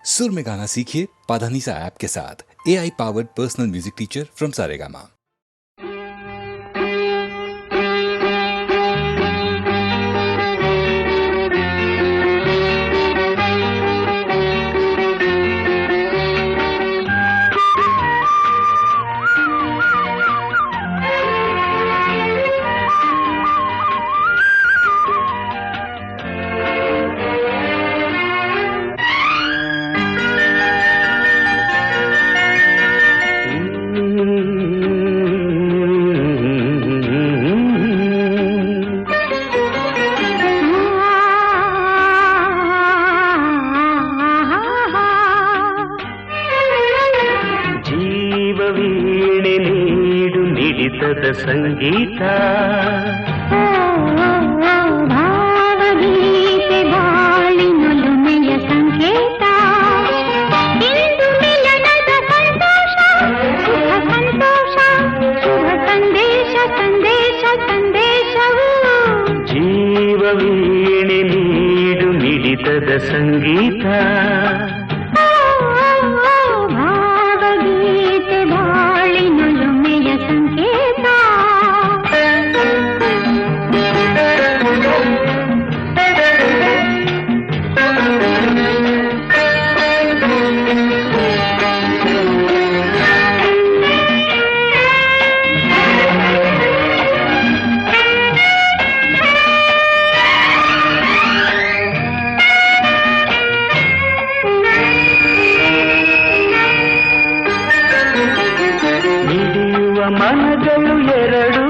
सुर में गाना सीखिए पाधानीसा ऐप के साथ। AI powered personal music teacher from Saregama. ವೀಣೆ ನೀಡು ಮಿಡಿತದ ಸಂಗೀತ ಭಾವಗೀತೆ ಬಾಳಿನೊಲುಮೆಯ ಸಂಕೇತ ಇಂದು ಮಿಲನದ ಸಂತೋಷ ಸುಖ ಸಂತೋಷ ಶುಭ ಸಂದೇಶ ಸಂದೇಶ ಸಂದೇಶವು ಜೀವ ವೀಣೆ ನೀಡು ಮಿಡಿತದ ಸಂಗೀತ ಮನಗಳು ಎರಡು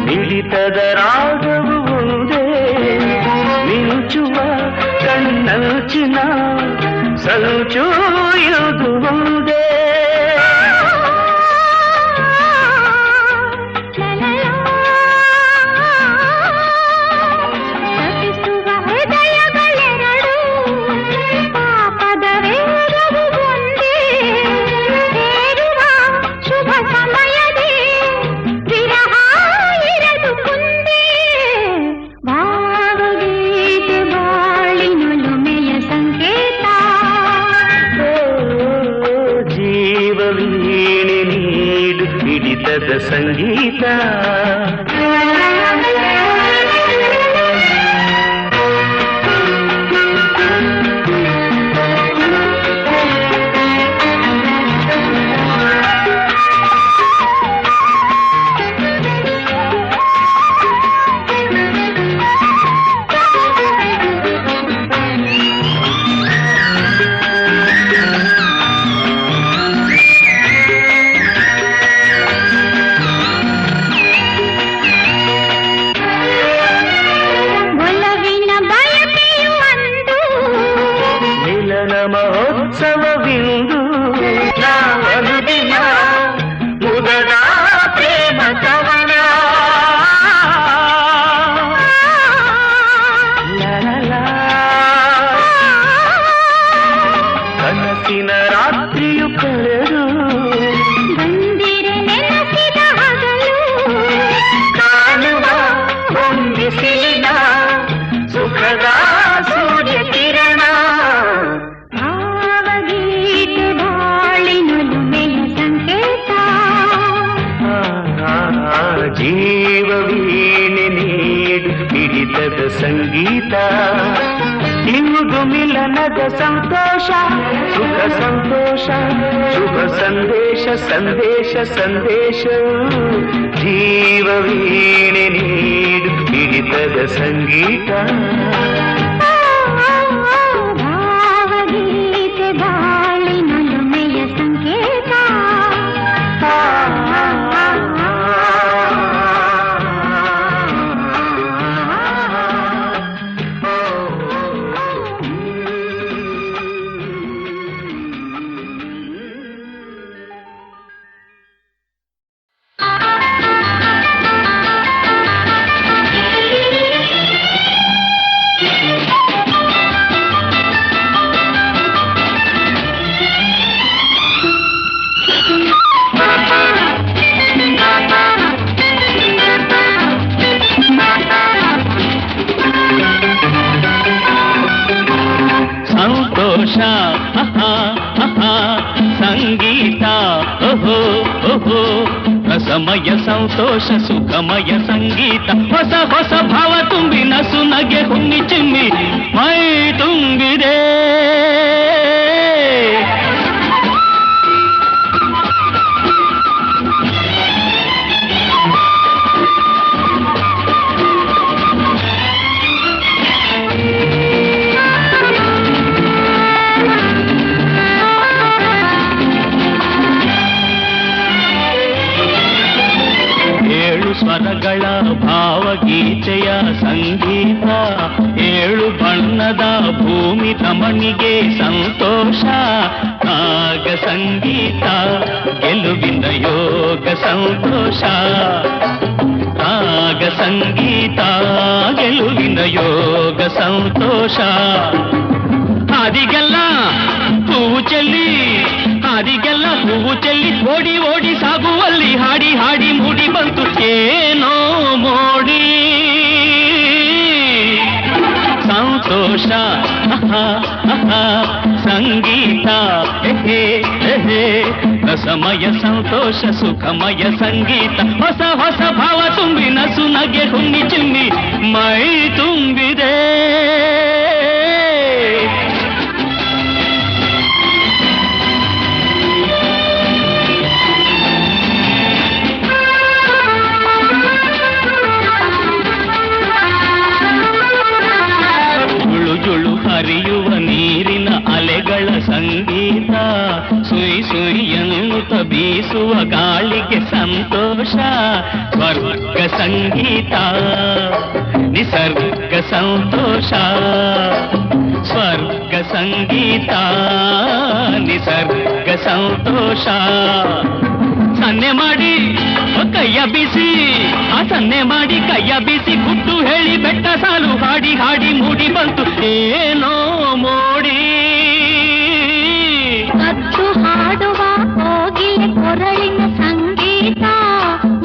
ಮಿಡಿತದ ರಾಗವು ಒಂದೇ ಮಿಂಚುವ ಕಣ್ಣಂಚಿನ ಸಂಚು ಇದು ಒಂದೇ ಮಿಡಿತದ ಸಂಗೀತ ಮಹೋತ್ಸವವಿಂದು ನಾವನುದಿನ ಮುದದ ಪ್ರೇಮ ಕವನ ಕನಸಿನ ರಾತ್ರಿಯು ಕಳೆದು ಬಂದಿರೆ ನೆನಪಿನ ಹಗಲು ಕಾಣುವ ಹೊಂದಿಸಿದ ಸುಖದ ಸೂರ್ಯ ಕಿರಣ ಜೀವ ವೀಣೆ ನೀಡು ಮಿಡಿತದ ಸಂಗೀತ ಇಂದು ಮಿಲನದ ಸಂತೋಷ ಸುಖ ಸಂತೋಷ ಶುಭ ಸಂದೇಶ ಸಂದೇಶ ಸಂದೇಶ ಜೀವ ವೀಣೆ ನೀಡು ಮಿಡಿತದ ಸಂಗೀತ ಭಾವಗೀತೆ ಬಾಳಿನೊಲುಮೆಯ ಸಂಕೇತ ಆಹಾ, ಆಹಾ, ಸಂಗೀತ ಓಹೋ ಓಹೋ ರಸಮಯ ಸಂತೋಷ ಸುಖಮಯ ಸಂಗೀತ ಹೊಸ ಹೊಸ ಭಾವ ತುಂಬಿ ನಸು ನಗೆ ಹುಣ್ಣಿ ಚಿಮ್ಮಿ ಮೈ ತುಂಬಿದೆ ಸ್ವರಗಳ ಭಾವಗೀತೆಯ ಸಂಗೀತ ಏಳು ಬಣ್ಣದ ಭೂಮಿ ರಮಣಿಗೆ ಸಂತೋಷ ನಾಗ ಸಂಗೀತ ಗೆಲುವಿನ ಯೋಗ ಸಂತೋಷ ನಾಗ ಸಂಗೀತ ಗೆಲುವಿನ ಯೋಗ ಸಂತೋಷ ಹಾದಿಗೆಲ್ಲ ಹೂವು ಚೆಲ್ಲಿ ಹಾದಿಗೆಲ್ಲ ಹೂವು ಚೆಲ್ಲಿ ಓಡಿ ಓಡಿ ಸಾಗುವಲ್ಲಿ ಹಾಡಿ ಹಾಡಿ ಮೂಡಿ ಬಂತು ಏನೋ ಮೋಡಿ ಸಂತೋಷ ಸಂಗೀತ ರಸಮಯ ಸಂತೋಷ ಸುಖಮಯ ಸಂಗೀತ ಹೊಸ ಹೊಸ ಭಾವ ತುಂಬಿ ನಸು ನಗೆ ಹುಣ್ಣಿ ಚಿಮ್ಮಿ ಮೈ ತುಂಬಿದೆ ಹರಿಯುವ ನೀರಿನ ಅಲೆಗಳ ಸಂಗೀತ ಸುಯಿ ಸುಯಿ ಎನ್ನುತ್ತ ಬೀಸುವ ಗಾಳಿಗೆ ಸಂತೋಷ ಸ್ವರ್ಗ ಸಂಗೀತ ನಿಸರ್ಗ ಸಂತೋಷ ಸ್ವರ್ಗ ಸಂಗೀತ ನಿಸರ್ಗ ಸಂತೋಷ ಸನ್ನೆ ಮಾಡಿ ಕೈಯ ಬಿಸಿ ಆ ಸನ್ನೆ ಮಾಡಿ ಕೈಯ ಬಿಸಿ ಗುಟ್ಟು ಹೇಳಿ ಬೆಟ್ಟ ಸಾಲು ಹಾಡಿ ಹಾಡಿ ಮೂಡಿ ಬಂತು ಏನೋ ಮೋಡಿ ಕದ್ದು ಹಾಡುವ ಕೋಗಿಲೆ ಕೊರಳಿನ ಸಂಗೀತ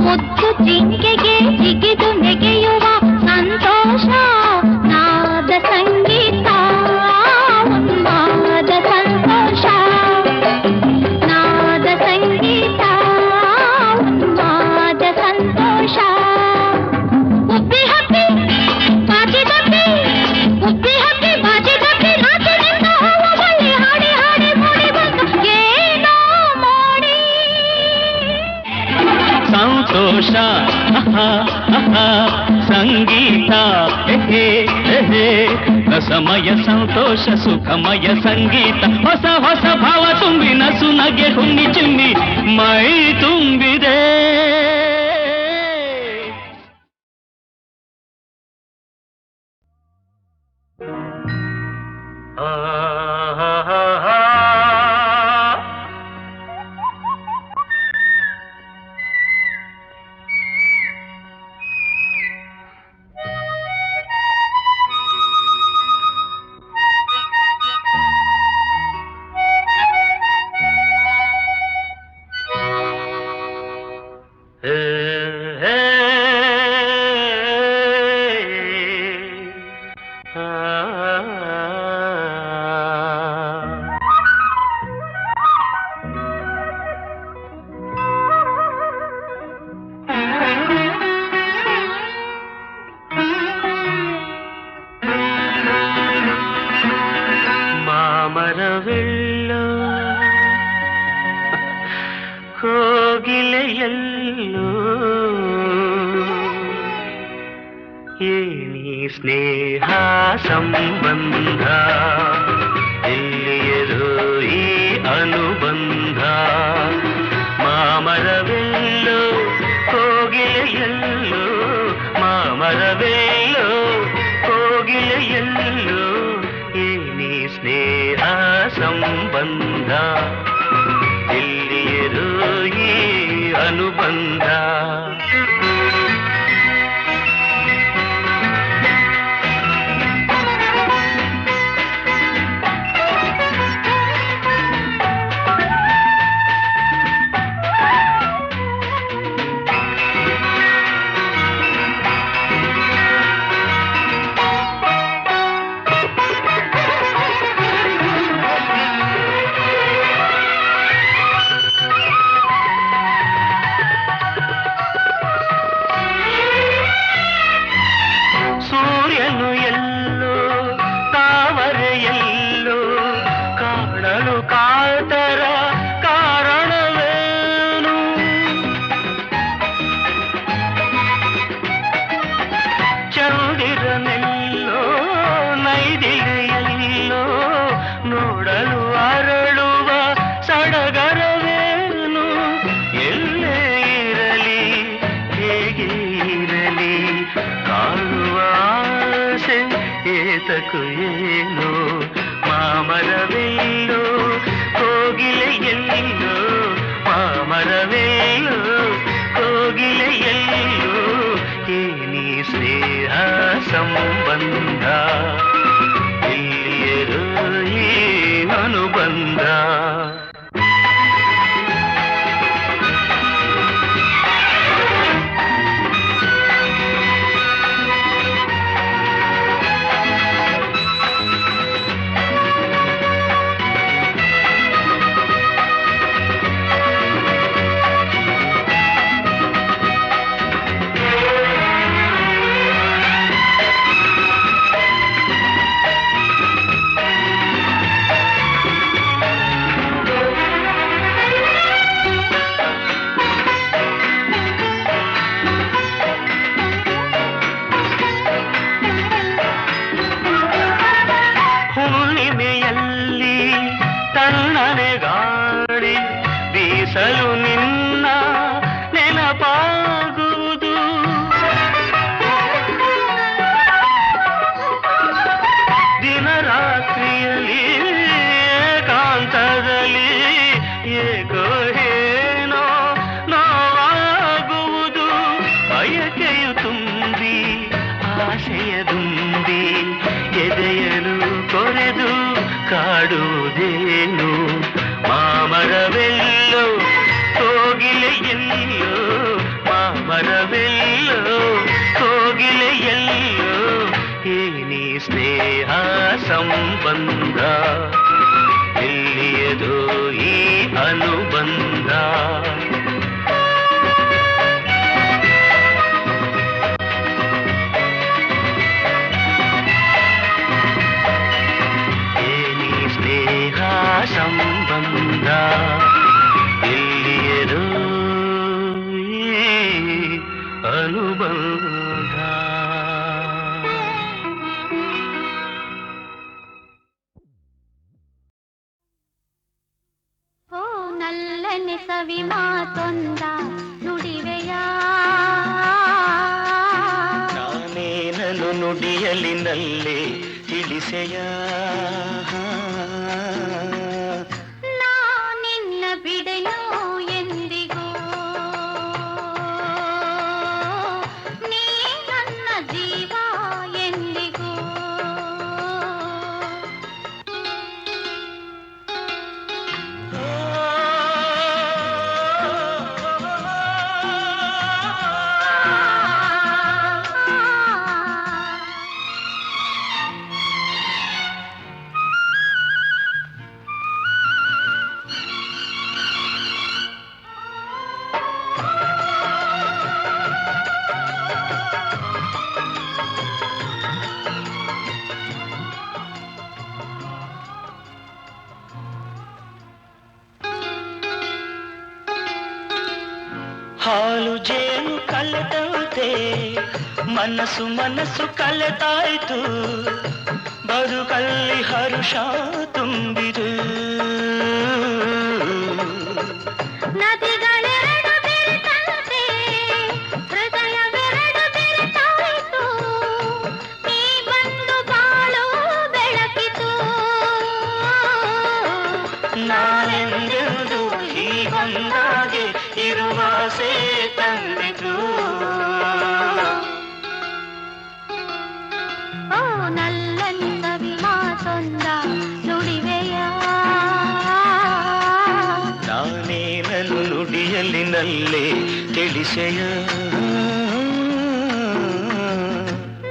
ಮುದ್ದು ಜಿಂಕೆಗೆ ಜಿಗಿದು ನೆಗೆಯುವ ಸಂತೋಷ ನಾದ ಸಂಗೀತ ಉನ್ಮಾದ ಸಂತೋಷ ನಾದ ಸಂಗೀತ ಉನ್ಮಾದ ಸಂತೋಷ ಉಬ್ಬಿ ಹಬ್ಬಿ ಬಾಜಿ ದಬ್ಬಿ ಉಬ್ಬಿ ಹಬ್ಬಿ ಬಾಜಿ ದಬ್ಬಿ ನಾಚಿನಿಂದ ಹೋವ ಬಳ್ಳಿ ಹಾಡಿ ಹಾಡಿ ಮೂಡಿ ಬಂತು ಏನೋ ಮೋಡಿ ಸಂತೋಷ ಸಂಗೀತ ರಸಮಯ ಸಂತೋಷ ಸುಖಮಯ ಸಂಗೀತ ಹೊಸ ಹೊಸ ಭಾವ ತುಂಬಿ ನಸು ನಗೆ ಹುಣ್ಣಿ ಚಿಮ್ಮಿ ಮೈ ತುಂಬಿದೆ ಮಾಮರವೆಲ್ಲೋ ಕೋಗಿಲೆಯಲ್ಲೋ ಏನಿ ಸ್ನೇಹ ಸಂಬಂಧ ಎಲ್ಲಿಯರೋ ಈ ಅನುಬಂಧ ಮಾಮರವೆಲ್ಲೋ ಕೋಗಿಲೆಯಲ್ಲೋ ಮಾಮರವೆಲ್ಲೋ ಕೋಗಿಲೆಯಲ್ಲೋ ಏನಿ ಸ್ನೇಹ ಸಂಬಂಧ ಎಲ್ಲಿಯರೋ ಈ ಅನುಬಂಧ ಬೆಳಕು ಏನು ಮಾಮರವೆಲ್ಲೋ ಕೋಗಿಲೆಯೆಲ್ಲೋ ಮಾಮರವೆಲ್ಲೋ ಕೋಗಿಲೆಯೆಲ್ಲೋ ಏನಿ ಸ್ನೇಹ ಸಂಬಂಧ ಇಲ್ಲಿಯರು ಈ ಅನುಬಂಧ ಬೀಸಲು ನಿನ್ನ ನೆನಪಾಗುವುದು ದಿನರಾತ್ರಿಯಲ್ಲಿ ಏಕಾಂತದಲ್ಲಿ ಏಕೋ ಏನೋ ನೋವಾಗುವುದು ಬಯಕೆಯು ತುಂಬಿ ಆಶೆಯ ದುಂಬಿ ಎದೆಯಲು ಕೊರೆದು ಕಾಡುವುದೇನು ಮಾಮರವೆಲ್ಲೋ ಕೋಗಿಲೆಯೆಲ್ಲೋ ಮಾಮರವೆಲ್ಲೋ ಕೋಗಿಲೆಯೆಲ್ಲೋ ಏನಿ ಸ್ನೇಹ ಸಂಬಂಧ ಎಲ್ಲಿಯದೋ ಈ ಅನುಬಂಧ ಸಂಬಂಧ ಎಲ್ಲಿಯರು ಅನುಬಂಧ ಓ ನಲ್ಲನೆ ಸವಿ ಮಾತೊಂದ ನುಡಿವೆಯ ನಾನೇನನು ನುಡಿಯಲಿನಲ್ಲೇ ತಿಳಿಸೆಯ ಬಿಡೆಯೋ ಎಂದಿಗೂ ನೀ ನನ್ನ ಜೀವ ಎಂದಿಗೂ ಹಾಲು ಜೇನು ಕಲೆದಂತೆ ಮನಸ್ಸು ಮನಸ್ಸು ಕಲೆತಾಯ್ತು ಬದುಕಲ್ಲಿ ಹರುಷ ತುಂಬಿದು ನದಿಗಳೆರಡು ಬೆರೆತಂತೆ ಹೃದಯವೆರಡು ಬೆರೆತಾಯಿತು ನೀ ಬಂದು ಬಾಳು ಬೆಳಕಿತು ನಾನೆಂದೆಂದು ಹೀಗೊಂದಾಗೆ ಇರುವಾಸೆ ತಂದಿತು ಓ ನಲ್ಲನೆ ಸವಿ ಮಾತೊಂದ ನುಡಿವೆಯ ನಾನೇನನು ನುಡಿಯಲಿನಲ್ಲೇ ತಿಳಿಸೆಯ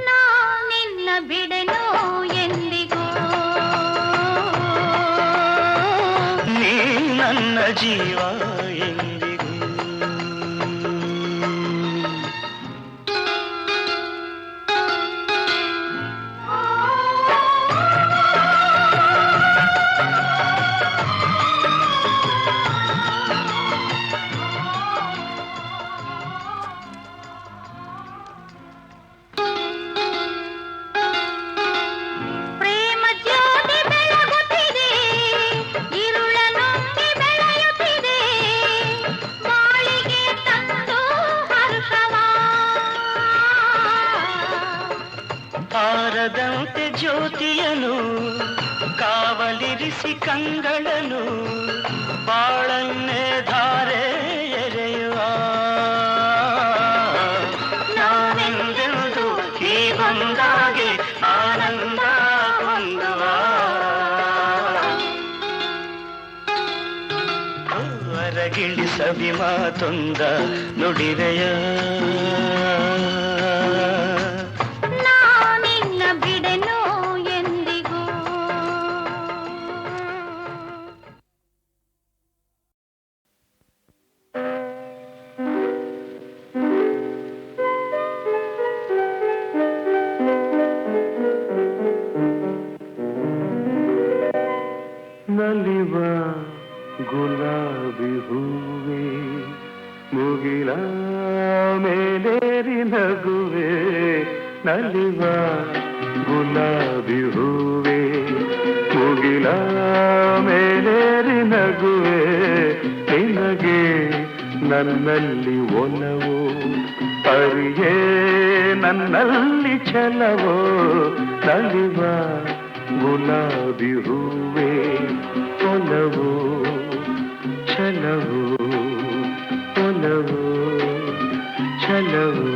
ನಾ ನಿನ್ನ ಬಿಡೆನೋ ಎಂದಿಗೂ ನೀ ನನ್ನ ಜೀವ ಎಂದಿಗೂ ಕಂಗಳನು ಬಾಳನ್ನೇ ಧಾರೆ ಎರೆಯುವ ನಾನೆಂದೆಂದು ಹೀಗೊಂದಾಗಿ ಆನಂದ ಹೊಂದುವ ಅರಗಿಳಿ ಸವಿ ಮಾತೊಂದ ನುಡಿರೆಯ ನಾನಿನ್ನ ಬಿಡೆನೋ ಎಂದಿಗೂ ನಲಿವ ಗುಲಾಬಿ ಹೂವೆ ಮುಗಿಲ ಮೇಲೇರಿ ನಗುವೆ ನಲಿವ ಗುಲಾಬಿ ಹೂವೆ ಮುಗಿಲ ಮೇಲೇರಿ ನಗುವೆ ನಿನಗೆ ನನ್ನಲ್ಲಿ ಒಲವು ಅರಿಯೇ ನನ್ನಲ್ಲಿ ಛಲವೋ ನಲಿವ ಗುಲಾಬಿ ಹೂವೆ ಒಲವು ಛಲವು ಒಲವು ಛಲವು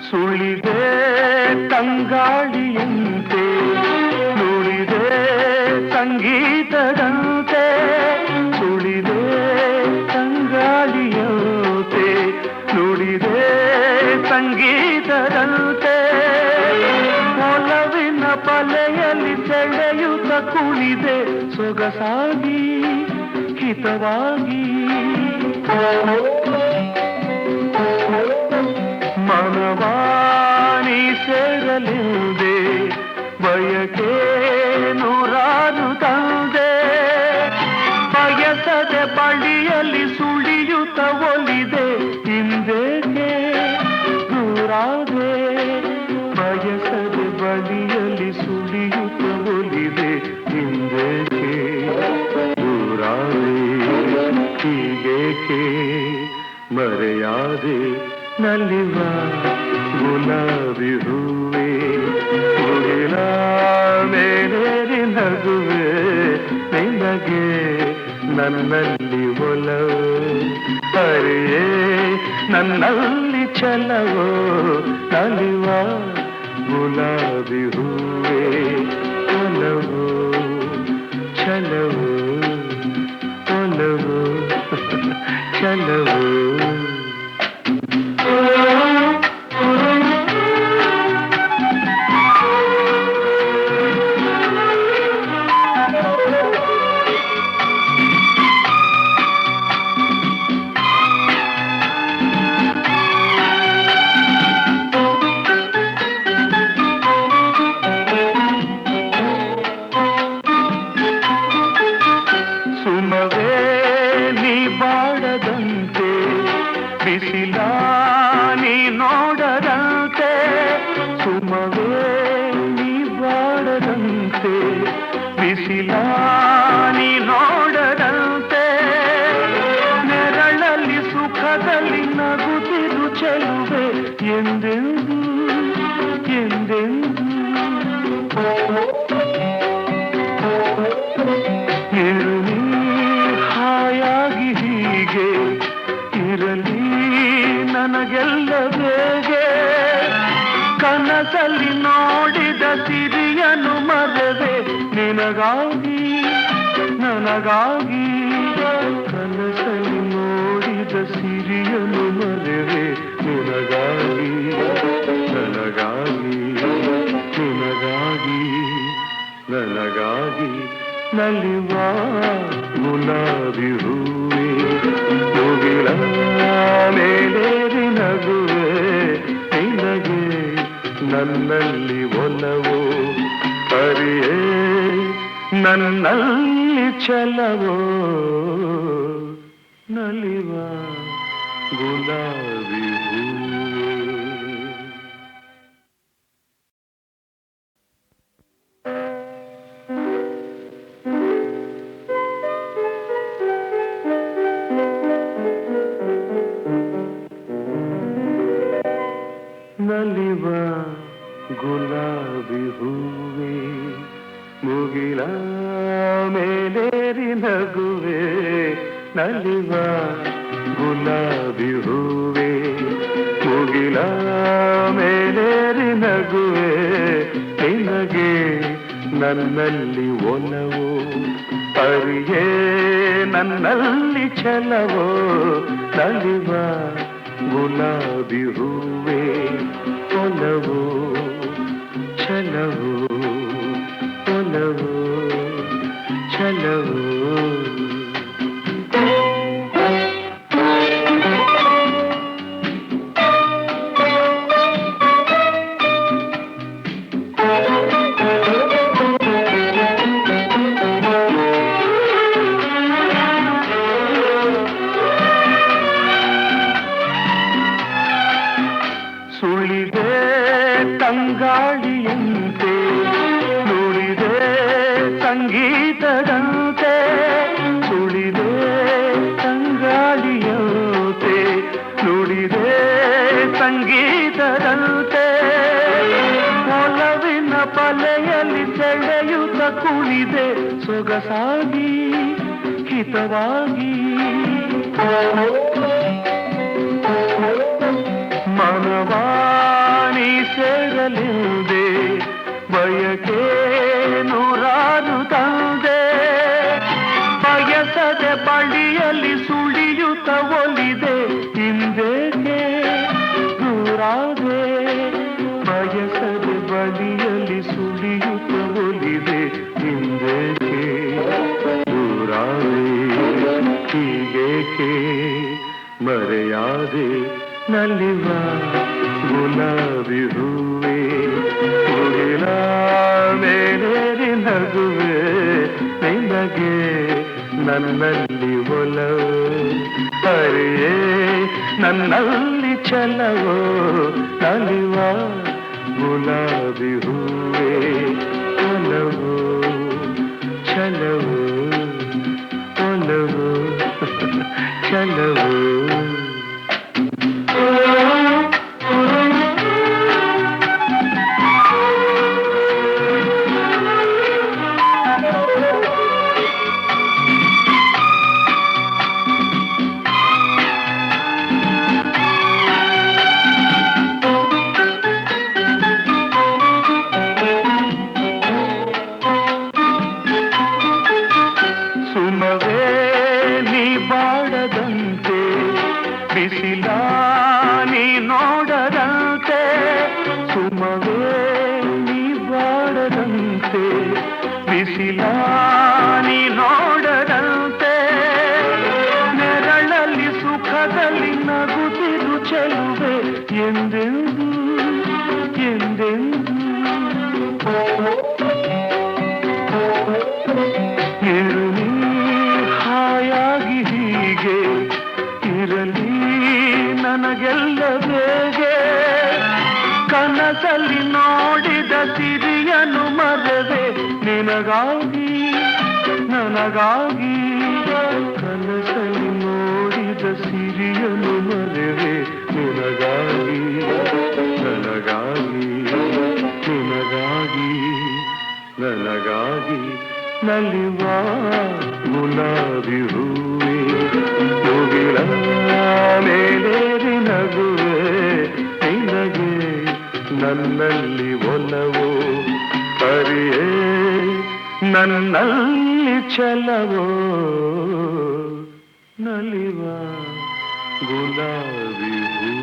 ಸುಳಿದೆ ತಂಗಾಳಿಯಂತೆ ನುಡಿದೆ ಸಂಗೀತದಂತೆ ಸುಳಿದೆ ತಂಗಾಳಿಯಂತೆ ನುಡಿದೆ ಸಂಗೀತದಂತೆ ಒಲವಿನ ಬಲೆಯಲ್ಲಿ ಸೆಳೆಯುತ್ತ ಕುಳಿದೆ ಸೊಗಸಾಗಿ ಹಿತವಾಗಿ ಮನವಾಣಿ ಸೇರಲಿದೆ ಬಯಕೆ ನೂರಾರು ತಂದೆ ಬಯಸದೆ ಬಳಿಯಲ್ಲಿ ಸುಳಿಯುತ್ತ ಒಲಿದೆ ಹಿಂದೇಕೆ ದೂರಾದೆ ಬಯಸದೆ ಬಳಿಯಲ್ಲಿ ಸುಳಿಯುತ್ತ ಒಲಿದೆ ಹಿಂದೇಕೆ ದೂರಾದೆ ಹೀಗೇಕೆ ಮರೆಯಾದೆ ನಲಿವ ಗುಲಾಬಿ ಹೂವೆ ಮುಗಿಲ ಮೇಲೇರಿ ನಗುವೆ ನಿನಗೆ ನನ್ನಲ್ಲಿ ಒಲವು ಅರಿಯೇ ನನ್ನಲ್ಲಿ ಛಲವೋ ನಲಿವ ಗುಲಾಬಿ ಹೂವೆ ಒಲವು ಛಲವು ಒಲವು ಛಲವು ಸುಮವೇ ನೀ ಬಾಡದಂತೆ ಬಿಸಿಲ ನೀ ನೋಡದಂತೆ ಸುಮವೇ ನೀ ಬಾಡದಂತೆ ಬಿಸಿಲ ನೀ ನೋಡದಂತೆ ನೆರಳಲ್ಲಿ ಸುಖದಲ್ಲಿ ನಗುತ್ತಿರು ಚೆಲುವೆ ಎಂದೆಂದು ಎಂದೆಂದು ಇರಲಿ ಹಾಯಾಗಿ ಹೀಗೆ ಇರಲಿ ನನಗೆಲ್ಲ ಬೇಗೆ ಕನಸಲ್ಲಿ ನೋಡಿದ ಸಿರಿಯನು ಮರೆವೆ ನಿನಗಾಗಿ ನನಗಾಗಿ ಕನಸಲ್ಲಿ ನೋಡಿದ ಸಿರಿಯನು ಮರೆವೆ ನಿನಗಾಗಿ ನನಗಾಗಿ ನಿನಗಾಗಿ ನನಗಾಗಿ ನಲಿವ ಗುಲಾಬಿ ಹೂವೆ ಮುಗಿಲ ಮೇಲೇರಿ ನಗುವೆ ನಿನಗೆ ನನ್ನಲ್ಲಿ ಒಲವು ಅರಿಯೇ ನನ್ನಲ್ಲಿ ಛಲವೋ ನಲಿವ ಗುಲಾಬಿ ಹೂವೆ ಗುಲಾಬಿ ಹೂವೆ ಮುಗಿಲ ಮೇಲೇರಿ ನಗುವೆ ನಲಿವ ಗುಲಾಬಿ ಹೂವೆ ಮುಗಿಲ ಮೇಲೇರಿ ನಗುವೆ ನಿನಗೆ ನನ್ನಲ್ಲಿ ಒಲವು ಅರಿಯೇ ನನ್ನಲ್ಲಿ ಛಲವೋ ನಲಿವ ಗುಲಾಬಿ ಹೂವೆ ಒಲವು ಛಲವು ಒಲವು ಛಲವು ಸುಳಿದೆ ತಂಗಾಳಿಯಂತೆ ನುಡಿದೆ ಸಂಗೀತದಂತೆ ಸುಳಿದೆ ತಂಗಾಳಿಯಂತೆ ನುಡಿದೆ ಸಂಗೀತದಂತೆ ಒಲವಿನ ಬಲೆಯಲ್ಲಿ ಸೆಳೆಯುತ್ತ ಕುಳಿದೆ ಸೊಗಸಾಗಿ ಹಿತವಾಗಿ ಮನವಾಣಿ ಸೇರಲಿದೆ ಬಯಕೆ ನೂರಾರು ತಂದೆ ಬಯಸದೆ ಬಳಿಯಲ್ಲಿ ಸುಳಿಯುತ್ತ ಒಲಿದೆ ಹಿಂದೇಕೆ ದೂರಾದೆ ಬಯಸದೆ ಬಳಿಯಲ್ಲಿ ಸುಳಿಯುತ್ತ ಒಲಿದೆ ಹಿಂದೇಕೆ ದೂರಾದೆ ಹೀಗೇಕೆ ಮರೆಯಾದೆ ನಲಿವ ಗುಲಾಬಿ ಹೂವೆ ಮುಗಿಲ ಮೇಲೇರಿ ನಗುವೆ ನಿನಗೆ ನನ್ನಲ್ಲಿ ಒಲವು ಅರಿಯೇ ನನ್ನಲ್ಲಿ ಛಲವೋ ನಲಿವ ಗುಲಾಬಿ ಹೂವೆ ಒಲವು ಛಲವು ಒಲವು ಛಲವು ಸುಮವೇ ನೀ ಬಾಡದಂತೆ ಬಿಸಿಲ ನೀ ನೋಡದಂತೆ ಸುಮವೇ ನೀ ಬಾಡದಂತೆ ಬಿಸಿಲ ನೀ ನೋಡದಂತೆ ನೆರಳಲ್ಲಿ ಸುಖದಲ್ಲಿ ನಗುತ್ತಿರು ಚೆಲುವೆ ಎಂದೆಂದು ಎಂದೆಂದು ಇರುಳಿ ಹಾಯಾಗಿ ಹೀಗೆ ಇರಲಿ ನನಗೆಲ್ಲ ಬೇಗೆ ಕನಸಲ್ಲಿ ನೋಡಿದ ಸಿರಿಯನು ಮರವೆ ನಿನಗಾಗಿ ನನಗಾಗಿ ಕನಸಲ್ಲಿ ನೋಡಿದ ಸಿರಿಯನು ಮರವೆ ನಿನಗಾಗಿ ನನಗಾಗಿ ನಿನಗಾಗಿ ನನಗಾಗಿ ನಲಿವ ಗುಲಾಬಿ ಹೂವೆ ಮುಗಿಲ ಮೇಲೇರಿ ನಗುವೆ ನಿನಗೆ ನನ್ನಲ್ಲಿ ಒಲವು ಅರಿಯೇ ನನ್ನಲ್ಲಿ ಛಲವೋ ನಲಿವ ಗುಲಾಬಿ ಹೂ